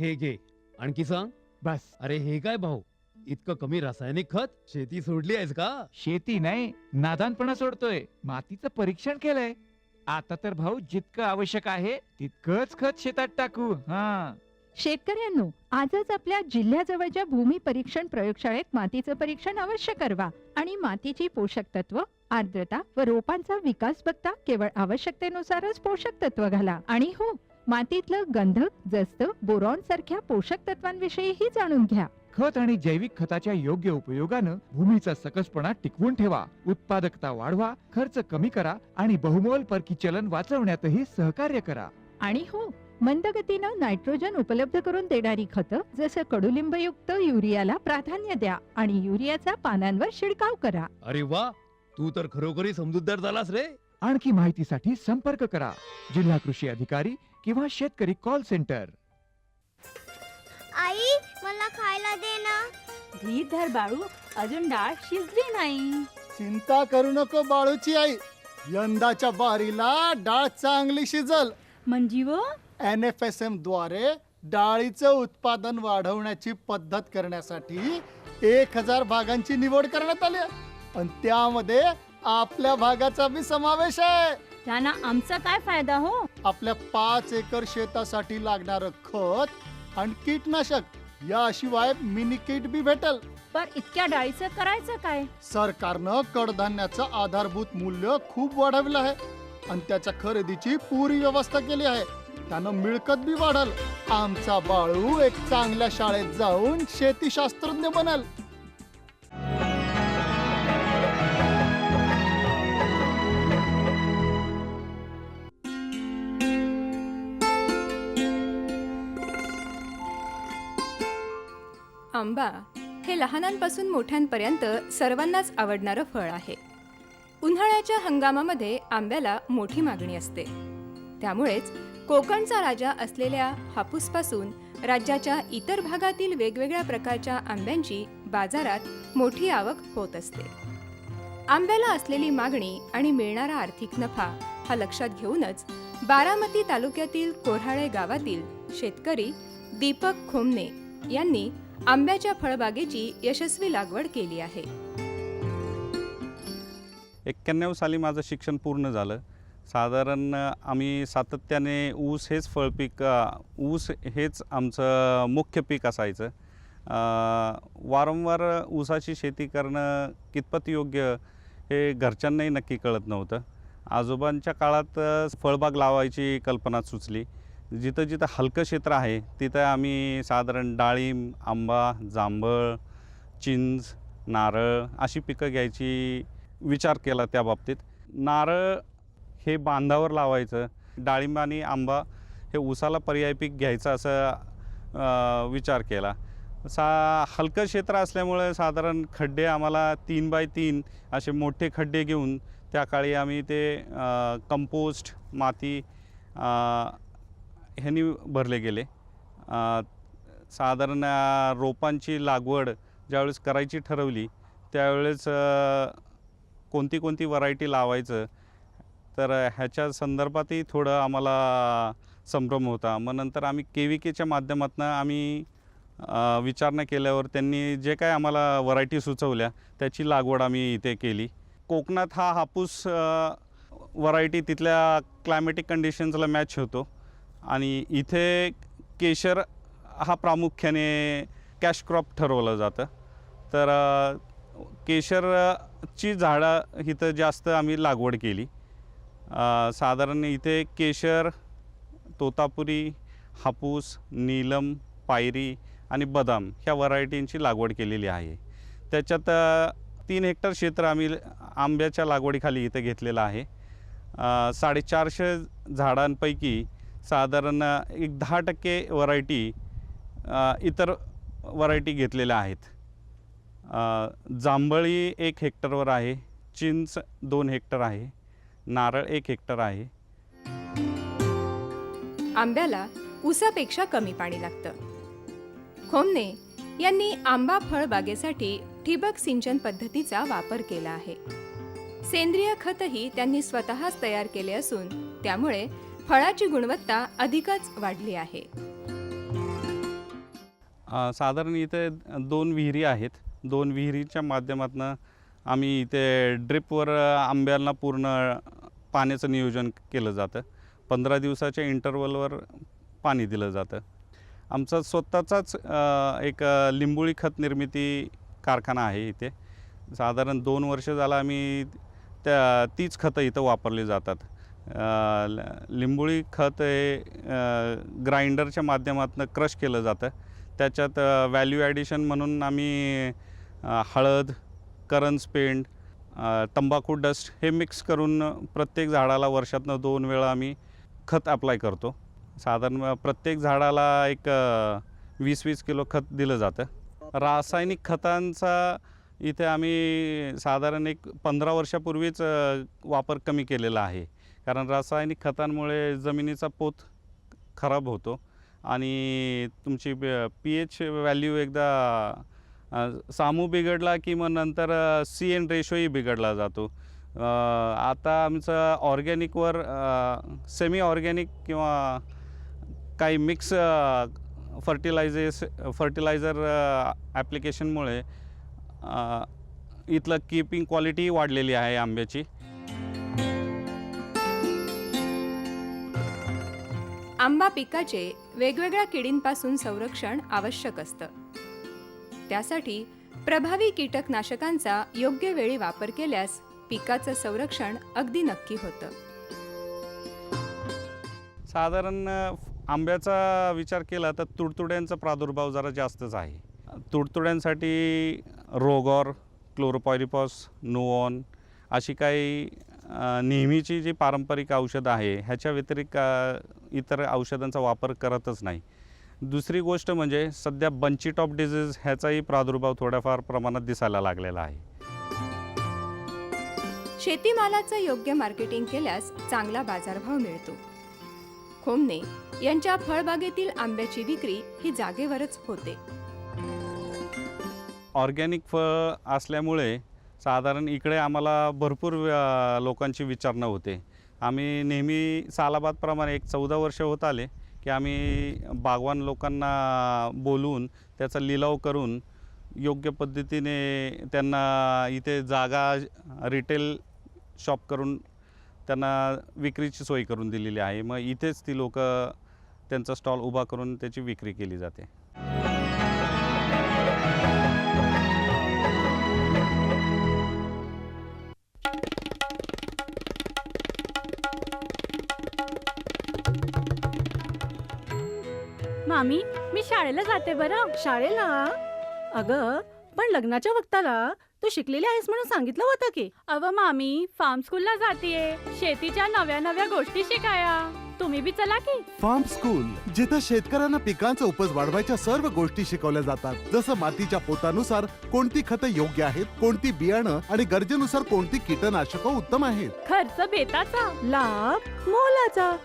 हे घे. आणखी सांग. बस. अरे हे काय भाऊ, इतकं कमी रासायनिक खत? शेती सोडली आहेस का? शेती नाही, नादानपणा सोडतोय. मातीचं परीक्षण केलंय. आता तर भाऊ जितकं आवश्यक आहे तितकंच खत शेतात टाकू. हा. शेतकऱ्यांनो, आजच आपल्या जिल्ह्याजवळच्या भूमी परीक्षण प्रयोगशाळेत मातीचं परीक्षण अवश्य करवा आणि मातीची पोषक तत्व, आर्द्रता व रोपांचा विकास बघता केवळ आवश्यकतेनुसारच पोषक तत्व घाला. आणि हो, मातीतलं गंधक, जस्त, बोरॉन सारख्या पोषक तत्वांविषयीही जाणून घ्या. खत आणि जैविक खताच्या योग्य उपयोगानं भूमीचा सकसपणा टिकवून ठेवा, उत्पादकता वाढवा, खर्च कमी करा आणि बहुमोल परकी चलन वाचवण्यातही सहकार्य करा. आणि हो, मंदगतीनं नायट्रोजन उपलब्ध करून देणारी खतं जसं कडुलिंबयुक्त युरियाला प्राधान्य द्या आणि युरियाचा पानांवर शिडकाव करा. अरे वा, तू तर खरोखरी समजूतदार झालास रे. आणखी माहितीसाठी संपर्क करा जिल्हा कृषी अधिकारी किंवा शेतकरी कॉल सेंटर. आई, मला खायला दे ना. धीर धर बाळू, अजून डाळ शिजली नाही. चिंता करू नको बाळूची आई, यंदाच्या बारीला डाळ चांगली शिजल. म्हणजे व NFSM द्वारे डाळीचं उत्पादन वाढवण्याची पद्धत करण्यासाठी 1000 भागांची निवड करण्यात आली आहे. आणि त्यामध्ये आपल्या भागाचा बी समावेश आहे. त्यांना आमचा काय फायदा हो? आपल्या 5 एकर शेतासाठी लागणारं खत आणि कीटनाशक याशिवाय मिनी किट बी भेटल. पर इतक्या डाळीचं करायचं काय? सरकारनं कडधान्याचं आधारभूत मूल्य खूप वाढवलं आहे आणि त्याच्या खरेदीची पुरी व्यवस्था केली आहे. त्यानं मिळकत बी वाढल. आमचा बाळू एक चांगल्या शाळेत जाऊन शेतीशास्त्रज्ञ बनल. आंबा हे लहानांपासून मोठ्यांपर्यंत सर्वांनाच आवडणारं फळ आहे. उन्हाळ्याच्या हंगामामध्ये आंब्याला मोठी मागणी असते. त्यामुळेच कोकणचा राजा असलेल्या हापूसपासून राज्याच्या इतर भागातील वेगवेगळ्या प्रकारच्या आंब्यांची बाजारात मोठी आवक होत असते. आंब्याला असलेली मागणी आणि मिळणारा आर्थिक नफा हा लक्षात घेऊनच बारामती तालुक्यातील कोऱ्हाळे गावातील शेतकरी दीपक खोमने यांनी आंब्याच्या फळबागेची यशस्वी लागवड केली आहे. 91 साली माझं शिक्षण पूर्ण झालं. साधारण आम्ही सातत्याने ऊस हेच फळपीक, ऊस हेच आमचं मुख्य पीक असायचं. वारंवार ऊसाची शेती करणं कितपत योग्य हे घरच्यांनाही नक्की कळत नव्हतं. आजोबांच्या काळात फळबाग लावायची कल्पना सुचली. जिथं जिथं हलकं क्षेत्र आहे तिथं आम्ही साधारण डाळिंब, आंबा, जांभळ, चिंच, नारळ अशी पिकं घ्यायची विचार केला. त्या बाबतीत नारळ हे बांधावर लावायचं, डाळिंब आणि आंबा हे ऊसाला पर्याय पीक घ्यायचं असं विचार केला. हलकं क्षेत्र असल्यामुळे साधारण खड्डे आम्हाला 3x3 असे मोठे खड्डे घेऊन त्या काळी आम्ही ते कंपोस्ट, माती ह्यांनी भरले गेले. साधारण रोपांची लागवड ज्यावेळेस करायची ठरवली त्यावेळेस कोणती कोणती व्हरायटी लावायचं तर ह्याच्या संदर्भातही थोडं आम्हाला संभ्रम होता. मग नंतर आम्ही KVKच्या माध्यमातून आम्ही विचारणा केल्यावर त्यांनी जे काय आम्हाला व्हरायटी सुचवल्या त्याची लागवड आम्ही इथे केली. कोकणात हा हापूस व्हरायटी तिथल्या क्लायमॅटिक कंडिशन्सला मॅच होतो आणि इथे केशर हा प्रामुख्याने कॅश क्रॉप ठरवलं जातं. तर केशरची झाडं इथं जास्त आम्ही लागवड केली. साधारण इथे केशर, तोतापुरी, हापूस, नीलम, पायरी आणि बदाम ह्या व्हरायटींची लागवड केलेली आहे. त्याच्यात 3 हेक्टर क्षेत्र आम्ही आंब्याच्या लागवडीखाली इथं घेतलेलं आहे. 450 झाडांपैकी साधारण एक 10% व्हरायटी इतर व्हरायटी घेतलेल्या आहेत. जांभळी 1 हेक्टरवर आहे, चिंच 2 हेक्टर आहे, नारळ 1 हेक्टर आहे. आंब्याला ऊसापेक्षा कमी पाणी लागतं. खोमने यांनी आंबा फळ बागेसाठी ठिबक सिंचन पद्धतीचा वापर केला आहे. सेंद्रिय खतही त्यांनी स्वतःच तयार केले असून त्यामुळे फळाची गुणवत्ता अधिकच वाढली आहे. साधारण इथे 2 विहिरी आहेत. 2 विहिरीच्या माध्यमातून आम्ही इथे ड्रिपवर आंब्यांना पूर्ण पाण्याचं नियोजन केलं जातं. 15 दिवसाच्या इंटरवलवर पाणी दिलं जातं. आमचा स्वतःचाच एक लिंबोळी खत निर्मिती कारखाना आहे इथे. साधारण 2 वर्ष झालं आम्ही तीच खतं इथं वापरली जातात. लिंबोळी खत हे ग्राइंडरच्या माध्यमातून क्रश केलं जातं. त्याच्यात व्हॅल्यू ॲडिशन म्हणून आम्ही हळद, करन्स पेंड, तंबाखू डस्ट हे मिक्स करून प्रत्येक झाडाला वर्षातनं 2 वेळा आम्ही खत अप्लाय करतो. साधारण प्रत्येक झाडाला एक 20-20 किलो खत दिलं जातं. रासायनिक खतांचा इथे आम्ही साधारण एक 15 वर्षापूर्वीच वापर कमी केलेला आहे. कारण रासायनिक खतांमुळे जमिनीचा पोत खराब होतो आणि तुमची pH व्हॅल्यू एकदा सामू बिघडला की मग नंतर CN रेशोही बिघडला जातो. आता आमचं ऑर्गॅनिकवर सेमी ऑर्गॅनिक किंवा काही मिक्स फर्टिलायझर ॲप्लिकेशनमुळे इथलं कीपिंग क्वालिटी वाढलेली आहे आंब्याची. आंबा पिकाचे वेगवेगळ्या किडींपासून संरक्षण आवश्यक असतं. त्यासाठी प्रभावी कीटकनाशकांचा योग्य वेळी वापर केल्यास पिकाचं संरक्षण अगदी नक्की होतं. साधारण आंब्याचा विचार केला तर तुडतुड्यांचा प्रादुर्भाव जरा जास्तच आहे. तुडतुड्यांसाठी रोगॉर, क्लोरोपायरिफॉस, नोऑन अशी काही नेहमीची जी पारंपरिक औषधं आहे ह्याच्या व्यतिरिक्त इतर औषधांचा वापर करतच नाही. दुसरी गोष्ट म्हणजे सध्या बंची टॉप डिझीज ह्याचाही प्रादुर्भाव थोड्याफार प्रमाणात दिसायला लागलेला आहे. शेतीमालाचं योग्य मार्केटिंग केल्यास चांगला बाजारभाव मिळतो. खोमने यांच्या फळबागेतील आंब्याची विक्री ही जागेवरच होते. ऑर्गॅनिक फळ असल्यामुळे साधारण इकडे आम्हाला भरपूर लोकांची विचारणा होते. आम्ही नेहमी सालाबादप्रमाणे एक 14 वर्ष होत आले की आम्ही बागवान लोकांना बोलवून त्याचा लिलाव करून योग्य पद्धतीने त्यांना इथे जागा रिटेल शॉप करून त्यांना विक्रीची सोय करून दिलेली आहे. मग इथेच ती लोक त्यांचा स्टॉल उभा करून त्याची विक्री केली जाते. मामी, मी शाळेला जाते बरं. शाळेला? अगं पण लग्नाच्या वक्ताला तू शिकलेली आहेस म्हणून सांगितलं होतं की. अव मामी, फार्म स्कूलला जातीये शेतीच्या नव्या नव्या गोष्टी शिकाया. तुम्ही बी चला की. फार्म स्कूल, जिथे शेतकऱ्यांना पिकांचा उपज वाढवायच्या सर्व गोष्टी शिकवल्या जातात. जसं मातीच्या पोतानुसार कोणती खतं योग्य आहेत, कोणती बियाणं आणि गरजेनुसार कोणती कीटकनाशकं उत्तम आहेत. खर्च बेताचा, लाभ मोलाचा.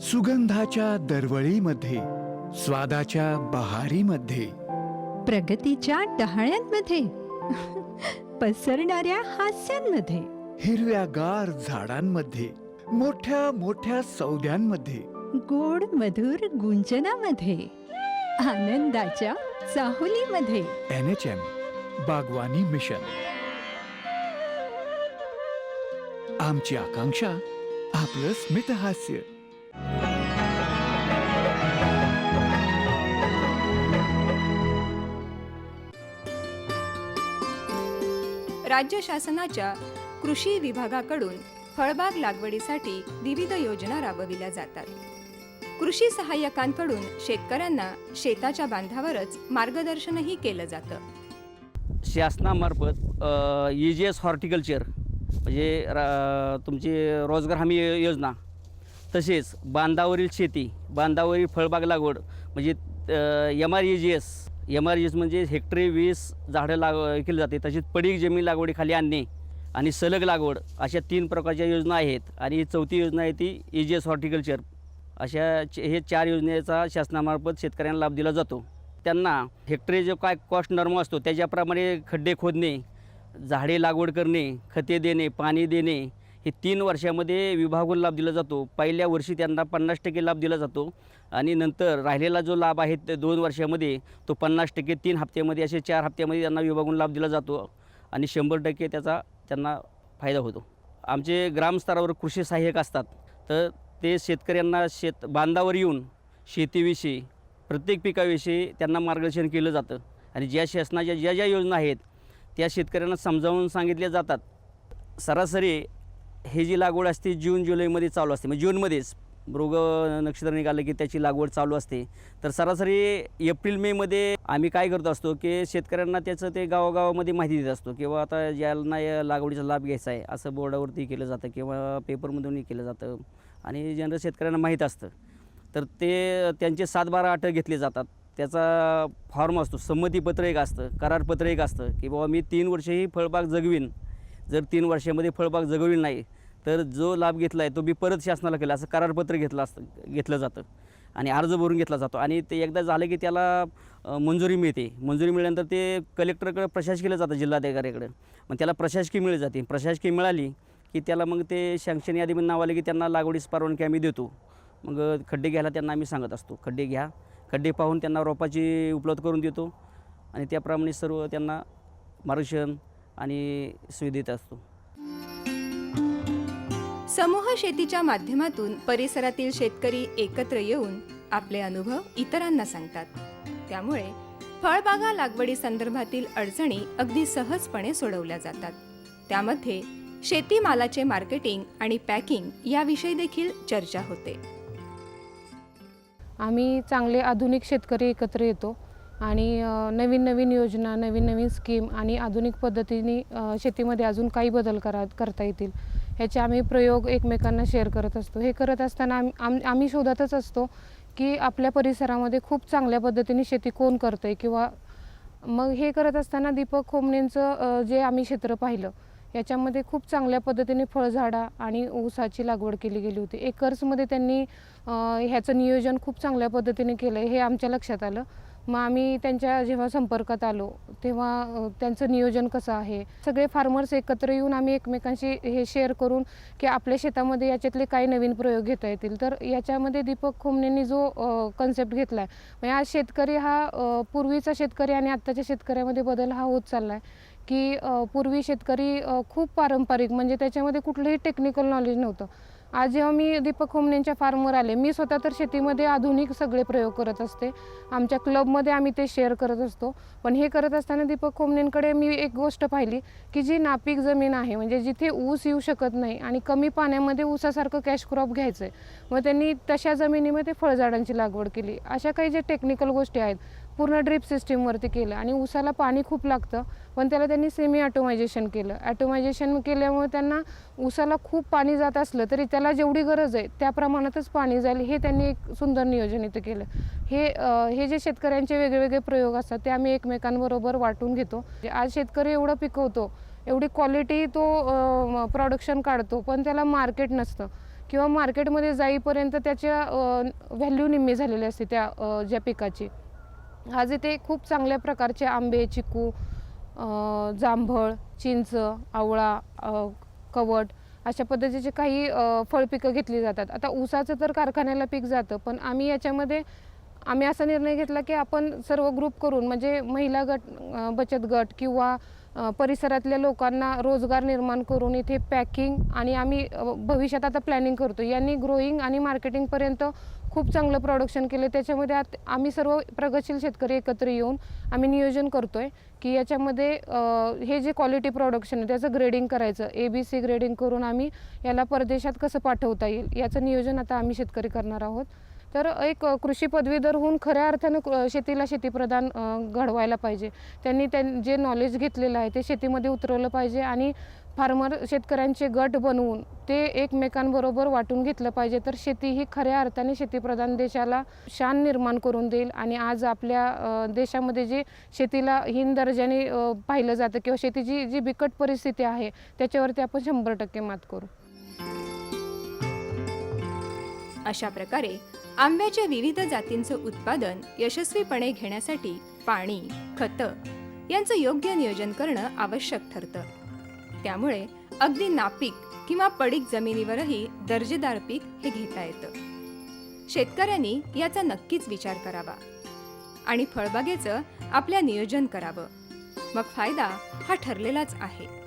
सुगंधाच्या दरवळीमध्ये, स्वादाच्या बहारीमध्ये, प्रगतीच्या डहाळ्यांमध्ये, पसरणाऱ्या हास्यांमध्ये, हिरव्यागार झाडांमध्ये, मोठ्या मोठ्या सौद्यांमध्ये, गोड मधुर गुंजनामध्ये, आनंदाच्या चाहुलीमध्ये. NHM बागवानी मिशन. आमची आकांक्षा आपलं स्मितहास्य. राज्य शासनाच्या कृषी विभागाकडून फळबाग लागवडीसाठी विविध योजना राबविल्या जातात. कृषी सहाय्यकांकडून शेतकऱ्यांना शेताच्या बांधावरच मार्गदर्शनही केलं जातं. शासनामार्फत EGS हॉर्टिकल्चर म्हणजे तुमची रोजगार हमी योजना, तसेच बांधावरील शेती, बांधावरील फळबाग लागवड म्हणजे MREGS म्हणजे हेक्टरी 20 झाडं केली जाते. तसेच पडीक जमीन लागवडीखाली आणणे आणि सलग लागवड अशा 3 प्रकारच्या योजना आहेत. आणि 4थी योजना आहे ती EGS हॉर्टिकल्चर. अशा हे 4 योजनेचा शासनामार्फत शेतकऱ्यांना लाभ दिला जातो. त्यांना हेक्टरी जो काय कॉस्ट नॉर्म असतो त्याच्याप्रमाणे खड्डे खोदणे, झाडे लागवड करणे, खते देणे, पाणी देणे हे 3 वर्षामध्ये विभागून लाभ दिला जातो. पहिल्या वर्षी त्यांना 50% लाभ दिला जातो आणि नंतर राहिलेला जो लाभ आहे ते 2 वर्षामध्ये तो 50%, 3 हप्त्यामध्ये असे 4 हप्त्यामध्ये त्यांना विभागून लाभ दिला जातो आणि 100% त्याचा त्यांना फायदा होतो. आमचे ग्रामस्तरावर कृषी सहाय्यक असतात, तर ते शेतकऱ्यांना बांधावर येऊन शेतीविषयी प्रत्येक पिकाविषयी त्यांना मार्गदर्शन केलं जातं आणि ज्या शासनाच्या ज्या योजना आहेत त्या शेतकऱ्यांना समजावून सांगितल्या जातात. सरासरी हे जी लागवड असते जून जुलैमध्ये चालू असते, म्हणजे जूनमध्येच मृग नक्षत्र निघालं की त्याची लागवड चालू असते. तर सरासरी एप्रिल मेमध्ये आम्ही काय करत असतो की शेतकऱ्यांना त्याचं ते गावागावामध्ये माहिती देत असतो किंवा आता ज्यांना या लागवडीचा लाभ घ्यायचा आहे असं बोर्डावरती केलं जातं किंवा पेपरमधूनही केलं जातं आणि जनरल शेतकऱ्यांना माहीत असतं. तर ते त्यांचे 7-12-8 घेतले जातात. त्याचा फॉर्म असतो, संमतीपत्र एक असतं, करारपत्र एक असतं की बाबा मी 3 वर्ष ही फळबाग जगवीन. जर 3 वर्षामध्ये फळबाग जगविली नाही तर जो लाभ घेतला आहे तो मी परत शासनाला केला असं करारपत्र घेतलं जातं आणि अर्ज भरून घेतला जातो आणि ते एकदा झालं की त्याला मंजुरी मिळते. मंजुरी मिळाल्यानंतर ते कलेक्टरकडे प्रशासकीला जातं, जिल्हाधिकाऱ्याकडे. मग त्याला प्रशासकी मिळली जाते. प्रशासकी मिळाली की त्याला मग ते सँक्शन यादीमध्ये नाव आले की त्यांना लागवडीस परवानगी आम्ही देतो. मग खड्डे घ्यायला त्यांना आम्ही सांगत असतो. खड्डे घ्या, खड्डे पाहून त्यांना रोपाची उपलब्ध करून देतो आणि त्याप्रमाणे सर्व त्यांना मार्गदर्शन आणि सुविधा देत असतो. समूह शेतीच्या माध्यमातून परिसरातील शेतकरी एकत्र येऊन आपले अनुभव इतरांना सांगतात. त्यामुळे फळबागा लागवडी संदर्भातील अडचणी अगदी सहजपणे सोडवल्या जातात. त्यामध्ये शेतीमालाचे मार्केटिंग आणि पॅकिंग याविषयी देखील चर्चा होते. आम्ही चांगले आधुनिक शेतकरी एकत्र येतो आणि नवीन नवीन योजना, नवीन नवीन स्कीम आणि आधुनिक पद्धतीने शेतीमध्ये अजून काही बदल करता येतील ह्याचे आम्ही प्रयोग एकमेकांना शेअर करत असतो. हे करत असताना आम्ही शोधतच असतो की आपल्या परिसरामध्ये खूप चांगल्या पद्धतीने शेती कोण करतं आहे किंवा मग हे करत असताना दीपक खोमणेंचं जे आम्ही क्षेत्र पाहिलं याच्यामध्ये खूप चांगल्या पद्धतीने फळझाडा आणि ऊसाची लागवड केली गेली होती. एकर्समध्ये त्यांनी ह्याचं नियोजन खूप चांगल्या पद्धतीने केलं आहे हे आमच्या लक्षात आलं. मग आम्ही त्यांच्या जेव्हा संपर्कात आलो तेव्हा त्यांचं नियोजन कसं आहे, सगळे फार्मर्स एकत्र येऊन आम्ही एकमेकांशी हे शेअर करून की आपल्या शेतामध्ये याच्यातले काही नवीन प्रयोग घेता येतील. तर याच्यामध्ये दीपक खोमणेंनी जो कन्सेप्ट घेतला आहे, म्हणजे आज शेतकरी हा पूर्वीचा शेतकरी आणि आत्ताच्या शेतकऱ्यामध्ये बदल हा होत चालला आहे की पूर्वी शेतकरी खूप पारंपरिक, म्हणजे त्याच्यामध्ये कुठलंही टेक्निकल नॉलेज नव्हतं. आज जेव्हा मी दीपक खोमणेंच्या फार्मवर आले, मी स्वतः तर शेतीमध्ये आधुनिक सगळे प्रयोग करत असते. आमच्या क्लबमध्ये आम्ही ते शेअर करत असतो. पण हे करत असताना दीपक खोमणेंकडे मी एक गोष्ट पाहिली की जी नापीक जमीन आहे, म्हणजे जिथे ऊस येऊ शकत नाही आणि कमी पाण्यामध्ये ऊसासारखं कॅश क्रॉप घ्यायचं आहे, मग त्यांनी तशा जमिनीमध्ये फळझाडांची लागवड केली. अशा काही जे टेक्निकल गोष्टी आहेत पूर्ण ड्रिप सिस्टीमवरती केलं आणि ऊसाला पाणी खूप लागतं पण त्याला त्यांनी सेमी ॲटोमायझेशन केलं. ॲटोमायझेशन केल्यामुळे त्यांना ऊसाला खूप पाणी जात असलं तरी त्याला जेवढी गरज आहे त्या प्रमाणातच पाणी जाईल हे त्यांनी एक सुंदर नियोजन इथं केलं. हे जे शेतकऱ्यांचे वेगवेगळे प्रयोग असतात ते आम्ही एकमेकांबरोबर वाटून घेतो. आज शेतकरी एवढं पिकवतो, एवढी क्वालिटी तो प्रोडक्शन काढतो पण त्याला मार्केट नसतं किंवा मार्केटमध्ये जाईपर्यंत त्याच्या व्हॅल्यू निम्मी झालेली असते त्या ज्या पिकाची. आज इथे खूप चांगल्या प्रकारचे आंबे, चिकू, जांभळ, चिंच, आवळा, कवट अशा पद्धतीचे काही फळपिकं घेतली जातात. आता ऊसाचं तर कारखान्याला पीक जातं पण आम्ही याच्यामध्ये असा निर्णय घेतला की आपण सर्व ग्रुप करून, म्हणजे महिला गट, बचत गट किंवा परिसरातल्या लोकांना रोजगार निर्माण करून इथे पॅकिंग आणि आम्ही भविष्यात आता प्लॅनिंग करतो. यांनी ग्रोईंग आणि मार्केटिंगपर्यंत खूप चांगलं प्रोडक्शन केलं. त्याच्यामध्ये आम्ही सर्व प्रगतशील शेतकरी एकत्र येऊन आम्ही नियोजन करतो आहे की याच्यामध्ये हे जे क्वालिटी प्रोडक्शन आहे त्याचं ग्रेडिंग करायचं, ABC ग्रेडिंग करून आम्ही याला परदेशात कसं पाठवता येईल याचं नियोजन आता आम्ही शेतकरी करणार आहोत. तर एक कृषी पदवीधर होऊन खऱ्या अर्थानं शेतीला शेतीप्रधान घडवायला पाहिजे. त्यांनी जे नॉलेज घेतलेलं आहे ते शेतीमध्ये उतरवलं पाहिजे आणि फार्मर शेतकऱ्यांचे गट बनवून ते एकमेकांबरोबर वाटून घेतलं पाहिजे. तर शेती ही खऱ्या अर्थाने शेतीप्रधान देशाला शान निर्माण करून देईल आणि आज आपल्या देशामध्ये जे शेतीला हीन दर्जाने पाहिलं जातं किंवा शेतीची जी बिकट परिस्थिती आहे त्याच्यावरती आपण 100% मात करू. अशा प्रकारे आंब्याच्या विविध जातींचं उत्पादन यशस्वीपणे घेण्यासाठी पाणी, खतं यांचं योग्य नियोजन करणं आवश्यक ठरतं. त्यामुळे अगदी नापीक किंवा पडीक जमिनीवरही दर्जेदार पीक हे घेता येतं. शेतकऱ्यांनी याचा नक्कीच विचार करावा आणि फळबागेचं आपल्या नियोजन करावं. मग फायदा हा ठरलेलाच आहे.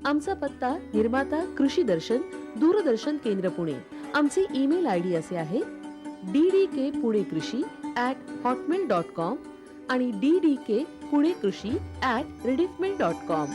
आमचा पत्ता निर्माता कृषी दर्शन, दूरदर्शन केंद्र पुणे. आमचे ईमेल आयडी असे आहे ddkpuneकृषी@hotmail.com आणि ddkpuneकृषी@rediffmail.com.